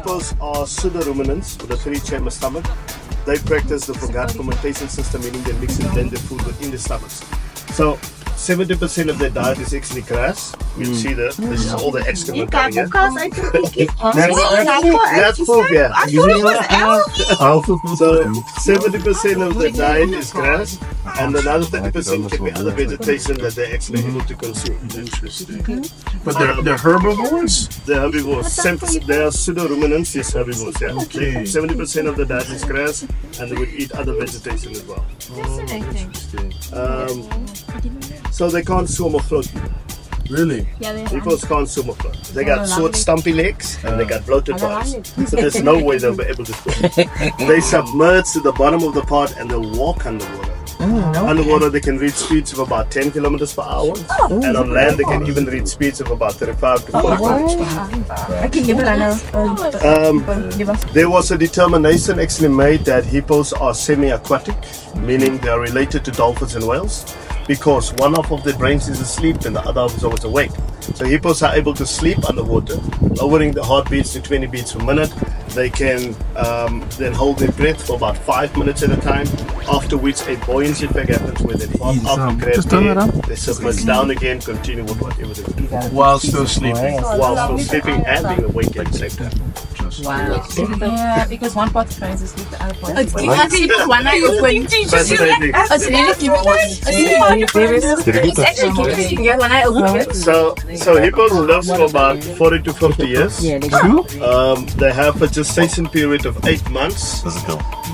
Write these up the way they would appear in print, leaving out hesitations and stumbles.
hippos are pseudo-ruminants with a three-chamber stomach. They practice the gut fermentation system, meaning they mix and blend their food within the stomachs. So 70% of their diet is actually grass. You see this is all the excrement coming here. That's food, yeah. So 70% of the diet is grass, and another 30% can be other vegetation that they're actually able to consume. Interesting. But they're herbivores? They're herbivores. They are pseudo-ruminants, yes, herbivores, yeah. Okay. 70% of the diet is grass, and they would eat other vegetation as well. Fascinating. So they can't swim or float. Really? Hippos can't swim or float. They got short, stumpy legs, and they got bloated parts. So there's no way they'll be able to swim. They submerge to the bottom of the pot, and they'll walk underwater. Underwater, they can reach speeds of about 10 kilometers per hour, and on land, they can even reach speeds of about 35 to 40 kilometers per hour. There was a determination actually made that hippos are semi-aquatic, meaning they are related to dolphins and whales, because one half of their brains is asleep and the other half is always awake. So hippos are able to sleep underwater, lowering the heartbeats to 20 beats per minute. They can then hold their breath for about 5 minutes at a time, after which a buoyancy effect happens where they pop up to grab air, they submerge down again, continue with whatever they do. While still sleeping. While still sleeping and being awake at the same time. Wow. Yeah, because one part finds asleep, the other part is Fascinating. So hippos live for about 40 to 50 years. They have a gestation period of 8 months,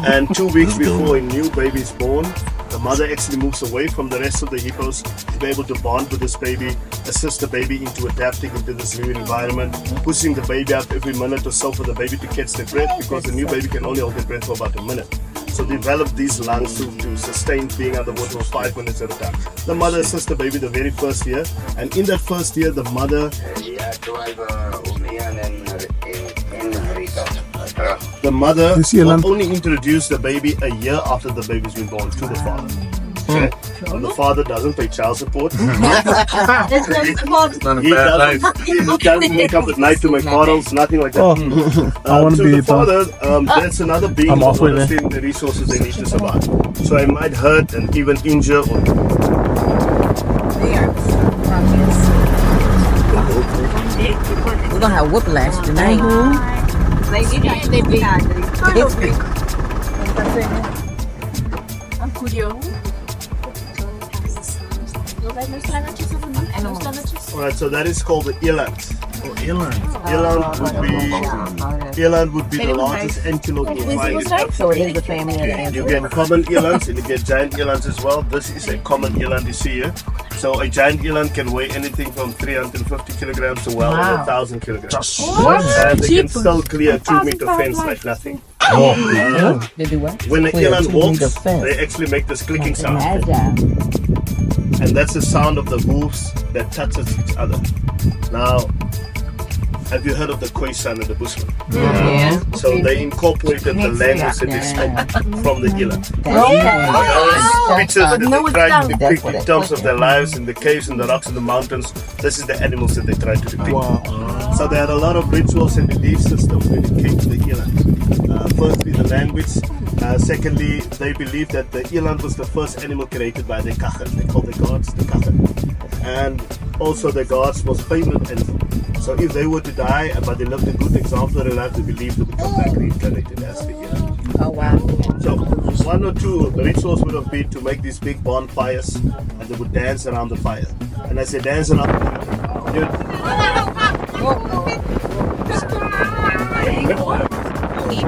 and 2 weeks before a new baby is born, the mother actually moves away from the rest of the hippos to be able to bond with this baby, assist the baby into adapting into this new environment, pushing the baby up every minute or so for the baby to catch their breath, because the new baby can only hold their breath for about a minute. So develop these lungs to sustain being underwater for 5 minutes at a time. The mother assists the baby the very first year, and in that first year, the mother will only introduce the baby a year after the baby's been born to the father. Okay? And the father doesn't pay child support. He doesn't wake up at night to make models, nothing like that. I want to be the father, that's another being who understands the resources they need to survive. So I might hurt and even injure or We're gonna have whiplash tonight. Alright, so that is called the eland. Eland. Eland would be the largest antelope you'll find in So it is a family. You get common elands and you get giant elands as well. This is a common eland you see here. So a giant eland can weigh anything from 350 kilograms to well over 1,000 kilograms. And they can still clear a 2-meter fence like nothing. They do what? When the eland walks, they actually make this clicking sound. And that's the sound of the hooves that touches each other. Now, have you heard of the Khoisan and the Bushman? Yeah. So they incorporated the language that they spoke from the eland. Pictures that they tried to depict in terms of their lives in the caves and the rocks and the mountains. This is the animals that they tried to depict. So they had a lot of rituals and belief systems when it came to the eland. Firstly, the language. Secondly, they believed that the eland was the first animal created by the Kachen. They called the gods the Kachen. And also the gods was favorite animal. So if they were to die, but they lived a good example of their life, they believed they would come back reincarnated as the eland. Oh wow. So one or two of the rituals would have been to make these big bonfires, and they would dance around the fire. And as they dance around, you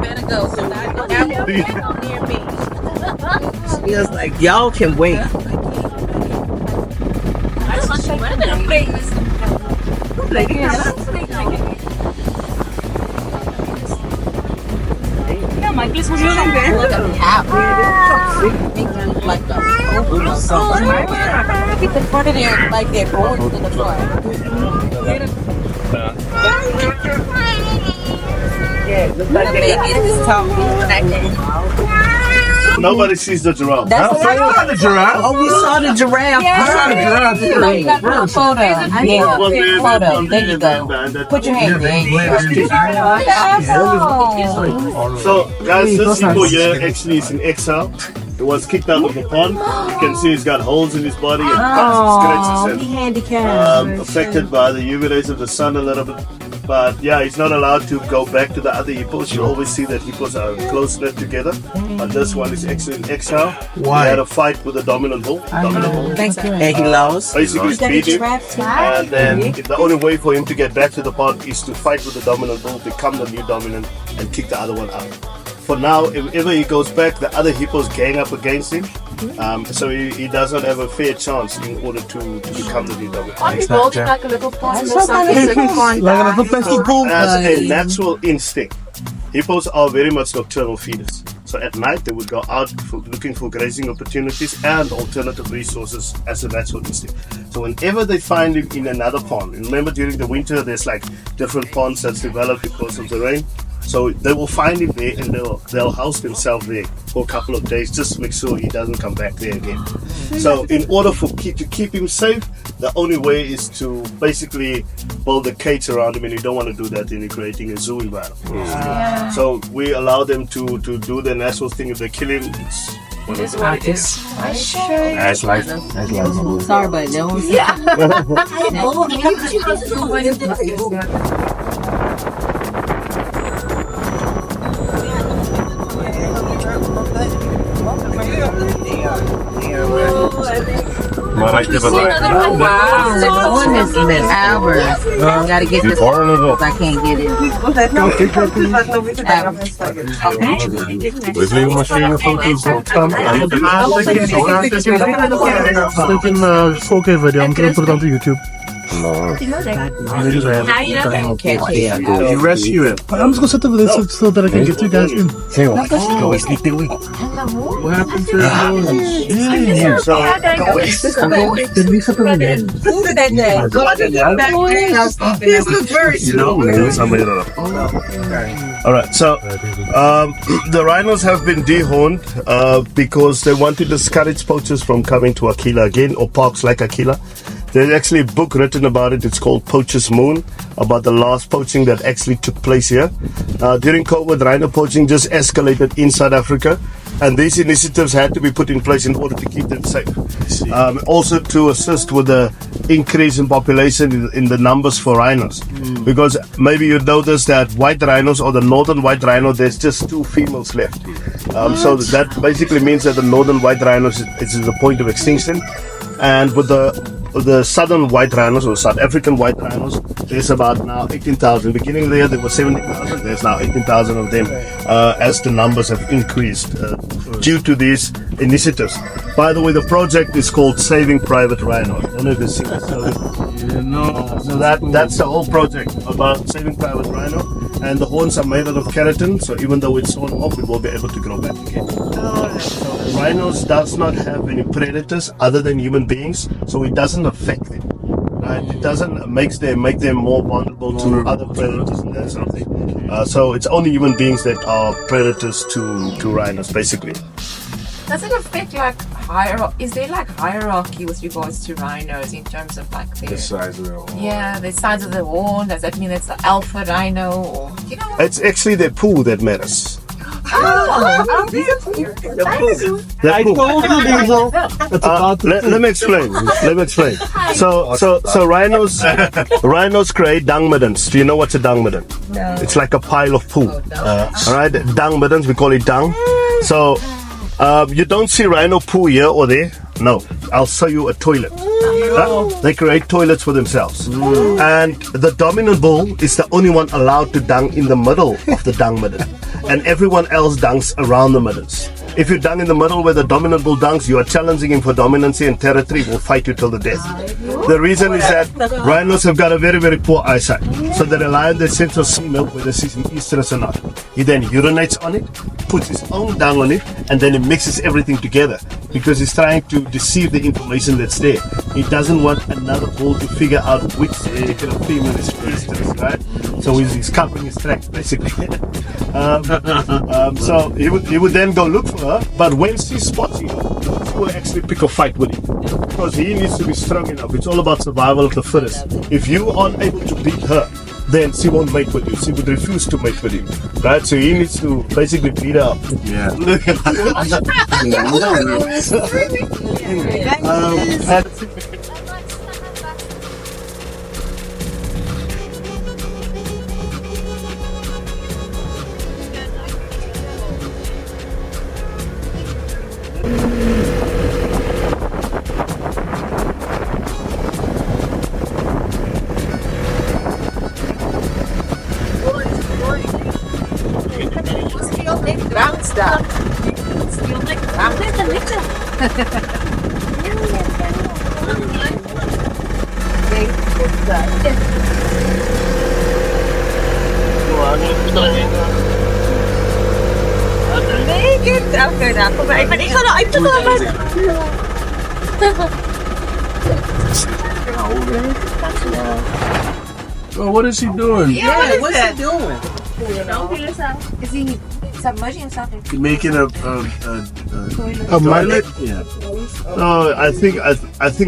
better go. So near me. Feels like y'all can wait. Get the front of there like they're going to the front. Yeah, looks like they get this talk. nobody sees the giraffe. That's I saw the giraffe. Oh, we saw the giraffe. I saw the giraffe. You got a photo. Yeah, One there, photo. one There you go. and that- Put your hand there. So, guys, this hippo here actually is in exile. He was kicked out of the pond. You can see he's got holes in his body and scratches and handicapped. affected by the UV rays of the sun a little bit. But yeah, he's not allowed to go back to the other hippos. You always see that hippos are close knit together. But this one is actually in exile. Why? He had a fight with the dominant bull. And he lost. Basically beat him. And then the only way for him to get back to the pond is to fight with the dominant bull, become the new dominant, and kick the other one out. For now, if ever he goes back, the other hippos gang up against him. So he does not have a fair chance in order to become the new dominant. Are you building like a little pond or something? As a natural instinct, hippos are very much nocturnal feeders. So at night they would go out looking for grazing opportunities and alternative resources as a natural instinct. So whenever they find him in another pond, and remember during the winter there's like different ponds that's developed because of the rain. So they will find him there and they'll house themselves there for a couple of days just to make sure he doesn't come back there again. So in order to keep him safe, the only way is to basically build a cage around him, and you don't want to do that, then you're creating a zoo environment. So we allow them to do the natural thing. If they kill him, it's one of the That's life. Sorry, but no. Maar hij heeft Wow. One is Miss Albert. I gotta get this. I can't get it. We vliegen misschien foto's op stand. Stuk in video, I'm gonna put it onto YouTube. No. You rescue it. I'm just gonna set up this so that I can get you guys in. What happened to Alright, so the rhinos have been dehorned because they want to discourage poachers from coming to Aquila again, or parks like Aquila. There's actually a book written about it. It's called Poacher's Moon, about the last poaching that actually took place here. During COVID, rhino poaching just escalated in South Africa, and these initiatives had to be put in place in order to keep them safe. Also to assist with the increase in population in the numbers for rhinos. Because maybe you notice that white rhinos, or the northern white rhino, there's just 2 females left. So that basically means that the northern white rhinos is at the point of extinction. And with the southern white rhinos, or South African white rhinos, there's about now 18,000. Beginning there were 70,000. There's now 18,000 of them, as the numbers have increased due to these initiatives. By the way, the project is called Saving Private Rhino. I don't know if you've seen it. So that's the whole project about saving private rhino. And the horns are made out of keratin, so even though it's sawn off, it will be able to grow back again. So rhinos does not have any predators other than human beings, so it doesn't affect them. Right? It doesn't make them more vulnerable to other predators and that sort of thing. So it's only human beings that are predators to rhinos, basically. Does it affect like hierarchy? Is there like hierarchy with regards to rhinos in terms of like the size of their horn? Yeah, the size of the horn. Does that mean it's the alpha rhino, or you know? It's actually their poo that matters. Let me explain. So rhinos create dung middens. Do you know what's a dung midden? No. It's like a pile of poo. All right, dung middens, we call it dung. So you don't see rhino poo here or there. No, I'll show you a toilet. They create toilets for themselves. And the dominant bull is the only one allowed to dung in the middle of the dung midden. And everyone else dunks around the middens. If you dung in the middle where the dominant bull dunks, you are challenging him for dominancy and territory. Will fight you till the death. The reason is that rhinos have got a very, very poor eyesight. So they rely on the central sea milk, whether it's in estrus or not. He then urinates on it, puts his own dung on it, and then he mixes everything together because he's trying to deceive the information that's there. He doesn't want another bull to figure out which particular female is estrus, right? So he's covering his tracks, basically. So he would then go look for stronger, but when she spots you, she will actually pick a fight with him. Because he needs to be strong enough. It's all about survival of the fittest. If you aren't able to beat her, then she won't mate with you. She would refuse to mate with you. Right? So he needs to basically beat her up. Yeah. Ground stuff. Okay, na ako. Ay, pati ka na. Ay, ito naman. Oh, what is he doing? Yeah, what's he doing? Is he submerging himself in Making a toilet? Yeah. No, I think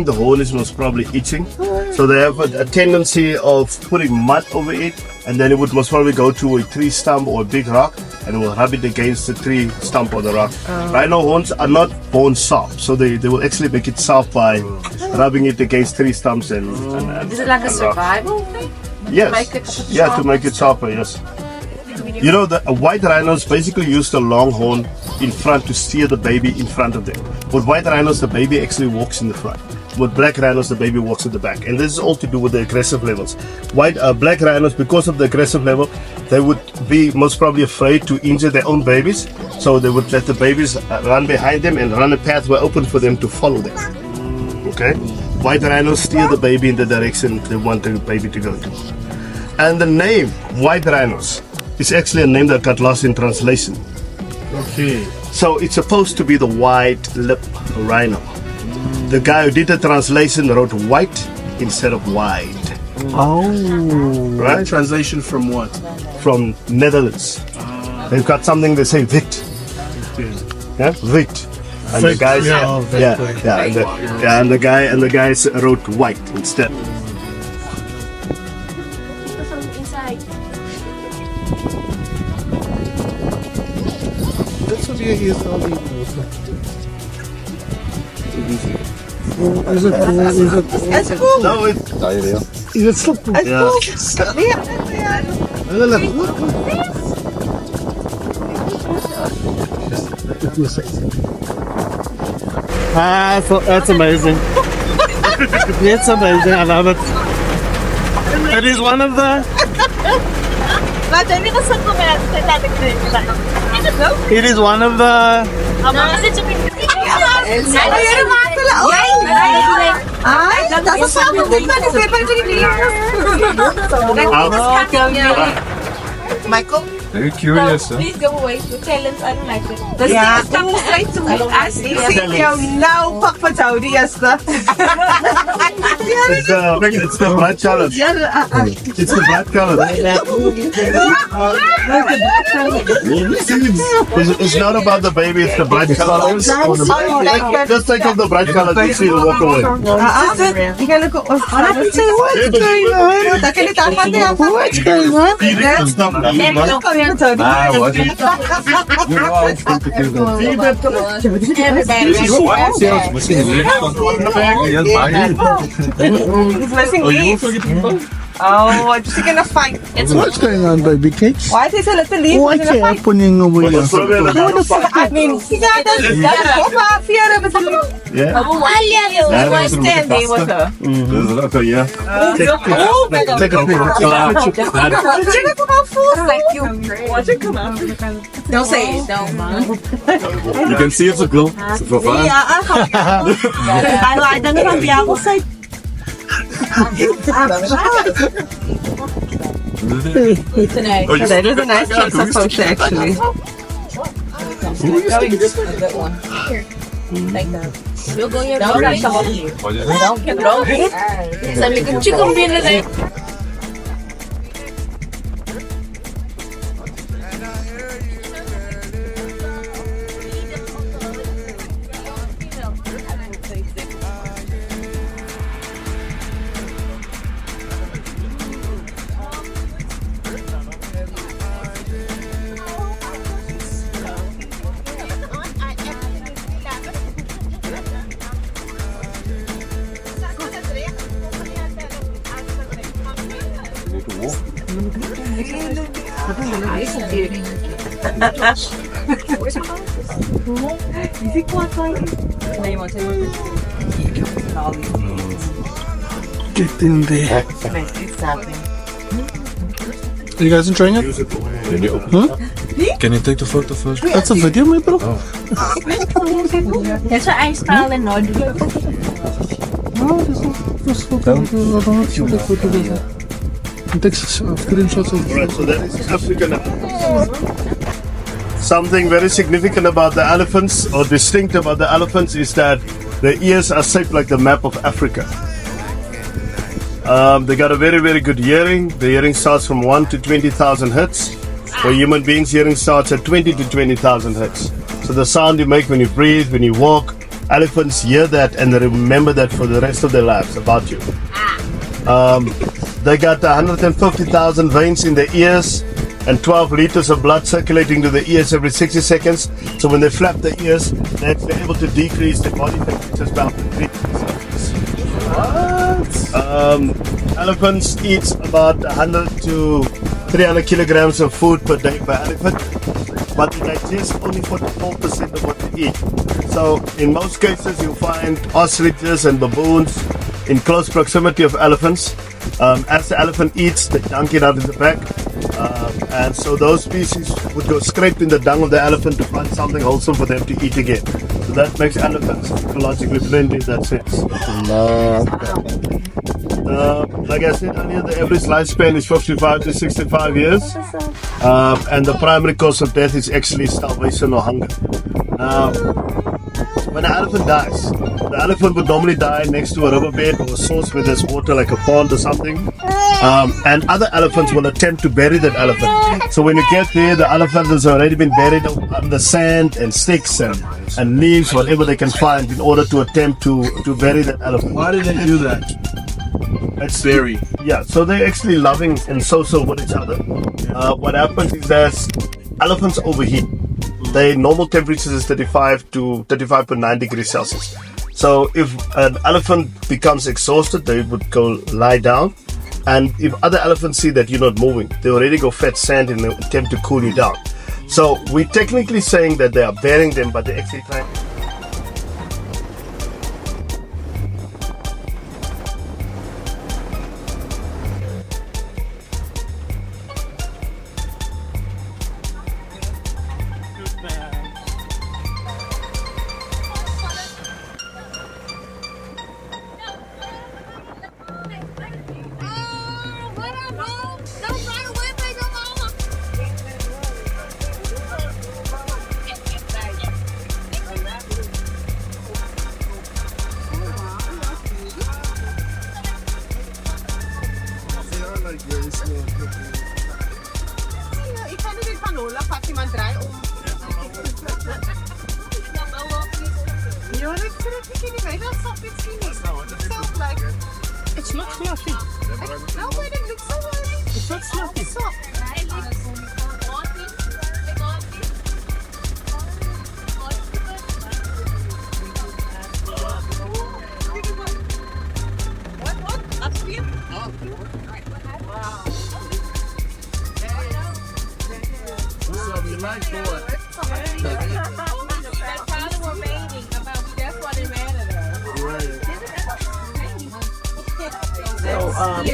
the hole is most probably itching. So they have a tendency of putting mud over it, and then it would most probably go to a tree stump or a big rock, and it will rub it against the tree stump or the rock. Rhino horns are not bone soft, so they will actually make it soft by rubbing it against tree stumps and Is it like a and rock. survival thing? Yes. Make it Yeah, to make it sharper, yes. You know, the white rhinos basically use the long horn in front to steer the baby in front of them. With white rhinos, the baby actually walks in the front. With black rhinos, the baby walks at the back. And this is all to do with the aggressive levels. Black rhinos, because of the aggressive level, they would be most probably afraid to injure their own babies. So they would let the babies run behind them and run a pathway open for them to follow them. Okay? White rhinos steer the baby in the direction they want the baby to go to. And the name, white rhinos, is actually a name that got lost in translation. Okay. So it's supposed to be the white lip rhino. The guy who did the translation wrote white instead of wide. Oh. Right? Translation from what? From Netherlands. They've got something they say Vict. Yeah? Vict. And the guys, and the guys wrote white instead. That's what he is all Is it cool? No, it's Is it slip? So that's amazing. It's amazing. I love it. It is one of the. It is one of the. Michael? Very curious, huh? Please go away. You tell him I don't like it. Ja, Come straight to me. Ask me. ik zie jou nou pak van jou, die eerste. It's the blood color. It's the blood color. It's not about the baby, it's the blood color. Just take off the blood color to see and walk away. Ik ga look op. What's going on? Dat kan niet aan what's going on? You're always going to do that. He's missing leaves. Oh, I'm just gonna fight. What's going on, baby cakes? Why is it a little leaf? What's happening over here? I mean, Yeah. Why standing with her? There's a lot of, yeah. Take a picture. Don't say it, don't. You can see it's a glow. It's a fun. I don't know the other side. That is a nice piece of photo, actually. Like that. You'll go here. Don't chicken bin today. Get in there. Are you guys enjoying it? Can you take the photo first? That's a video, my bro. That's what I style and not do. Take screenshots of Right, so that is African elephants. Something very significant about the elephants, or distinct about the elephants, is that their ears are shaped like the map of Africa. They got a very, very good hearing. The hearing starts from 1 to 20,000 hertz. Where human beings' hearing starts at 20 to 20,000 hertz. So the sound you make when you breathe, when you walk, elephants hear that and they remember that for the rest of their lives about you. They got 150,000 veins in their ears and 12 liters of blood circulating to the ears every 60 seconds. So when they flap the ears, they're able to decrease the body temperatures by up to 3 Celsius. Elephants eat about 100 to 300 kilograms of food per day per elephant, but they digest only 44% of what they eat. So in most cases you'll find ostriches and baboons in close proximity of elephants. As the elephant eats, they dunk it out of the back. And so those species would go scrape in the dung of the elephant to find something wholesome for them to eat again. So that makes elephants ecologically friendly in that sense. Like I said earlier, the average lifespan is 55 to 65 years. And the primary cause of death is actually starvation or hunger. When an elephant dies, the elephant would normally die next to a riverbed or a source where there's water, like a pond or something. And other elephants will attempt to bury that elephant. So when you get there, the elephant has already been buried under sand and sticks and leaves, whatever they can find, in order to attempt to bury that elephant. Why did they do that? It's very, yeah, so they're actually loving and social with each other. What happens is that elephants overheat. Their normal temperature is 35 to 35.9 degrees Celsius. So if an elephant becomes exhausted, they would go lie down. And if other elephants see that you're not moving, they already go fetch sand in an attempt to cool you down. So we're technically saying that they are burying them, but they're actually trying. It's not fluffy. No, but it looks so nice. It's not fluffy.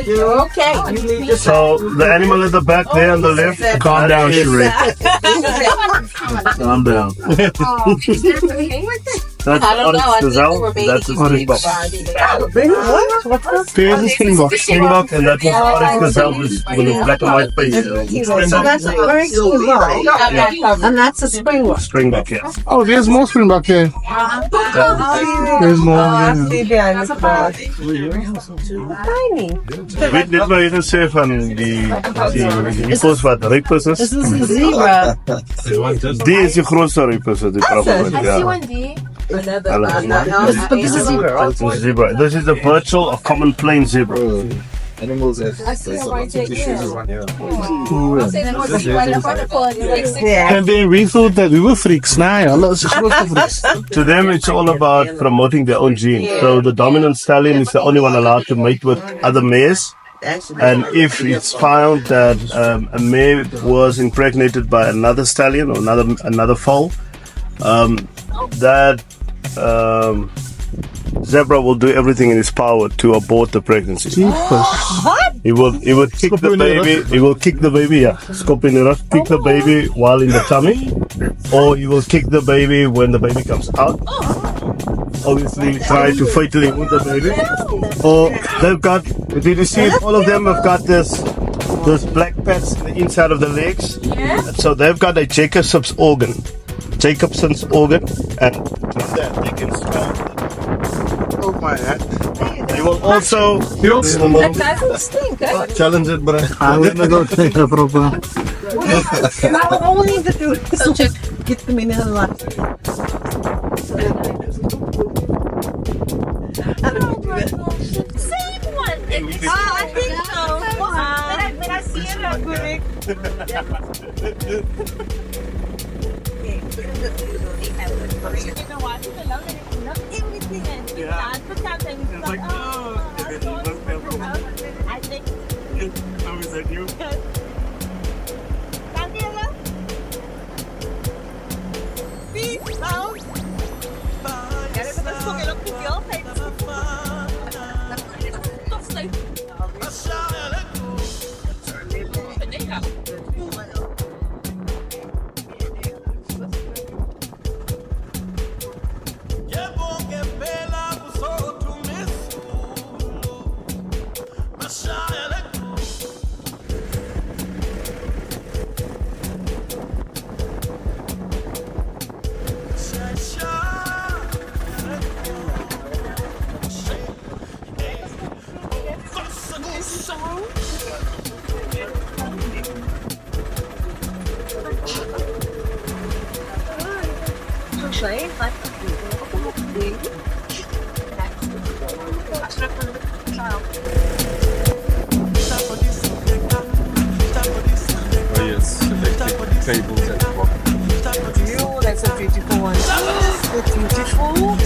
You're okay. You need to So the animal at the back there on the left. Calm down, Sheree. Calm down. That's I don't know. I think gazelle. they were That's a babies. springbok. There's a springbok. Springbok, and that was orange gazelle with a black and white face. So that's a very cute one. And that's a springbok. Springbok, yes. Oh, there's more springbok here. There's more. Yeah. Tiny. Weet net maar even sê van die kos wat rypers is. This is a zebra. Die is die grootste rypers wat die praat I van. see one D. But this is zebra, right? This is zebra. This is the virtual of common plain zebra. Animals have tissues around here. Yeah. And then we thought that we were freaks. Nah, Allah is the grootste freaks. To them, it's all about promoting their own gene. So the dominant stallion is the only one allowed to mate with other mares And if it's found that a male was impregnated by another stallion or another foal, that zebra will do everything in his power to abort the pregnancy. He will kick the baby. He will kick the baby. Yeah, kick the baby while in the tummy, or he will kick the baby when the baby comes out. Obviously, try to fatally wound the baby. Or they've got. Did you see? All of them have got those black pads in the inside of the legs. Yeah. So they've got a Jacobson's organ, and with that they can smell. Oh my God. They will also That doesn't stink, eh? Challenge it, bro. I'm gonna go take a proper. All we need to do is just get them in the light. I don't know. Same one. I think so. When I see it, I'm good. Oh yes, electric cables and rock. Oh, that's a beautiful one. That's beautiful.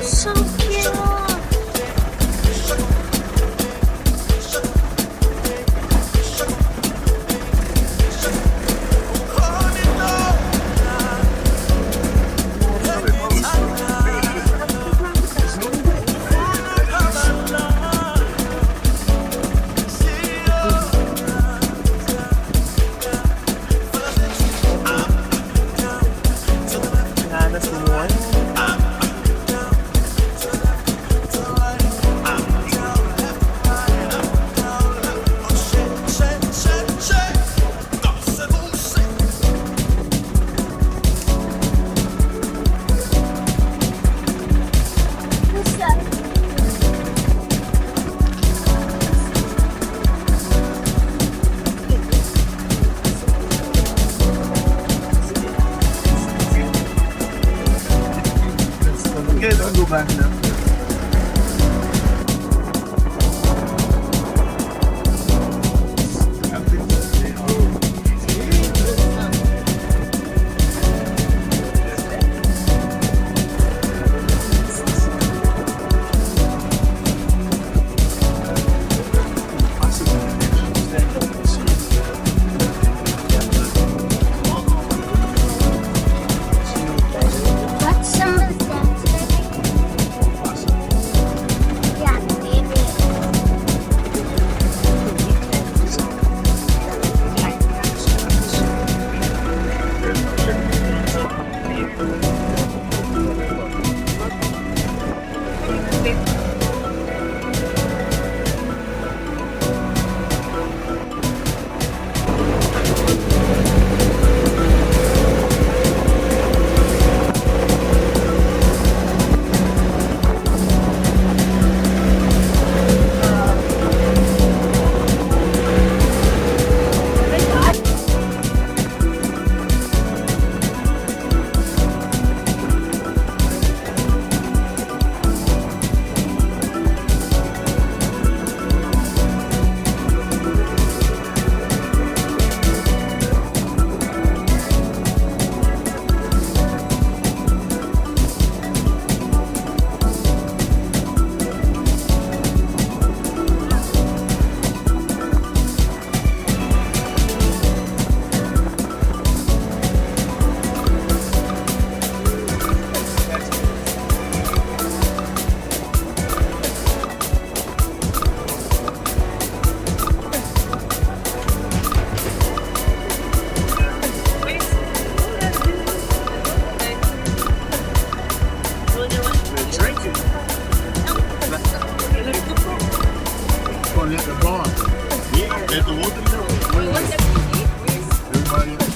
So cute. That's the one. What's that? Okay, don't go back now. What's some of that?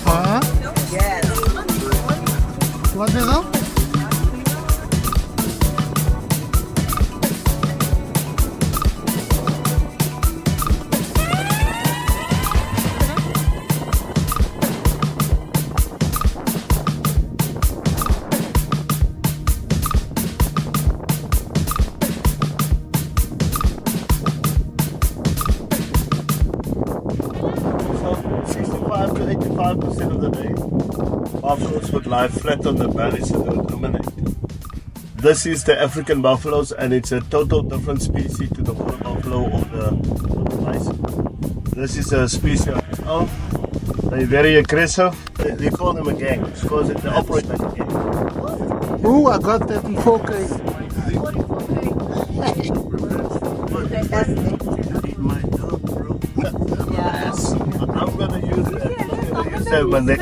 Huh? Yes. What is that? So 65 to 85% of the day, buffaloes would lie flat on their bellies and they would ruminate. This is the African buffaloes, and it's a total different species to the water buffalo or the bison. This is a species of elk. They're very aggressive. They call them a gang because they operate like a gang. Ooh, I got that in 4K. My dog, bro. I'm gonna use it. I'm gonna use that when they.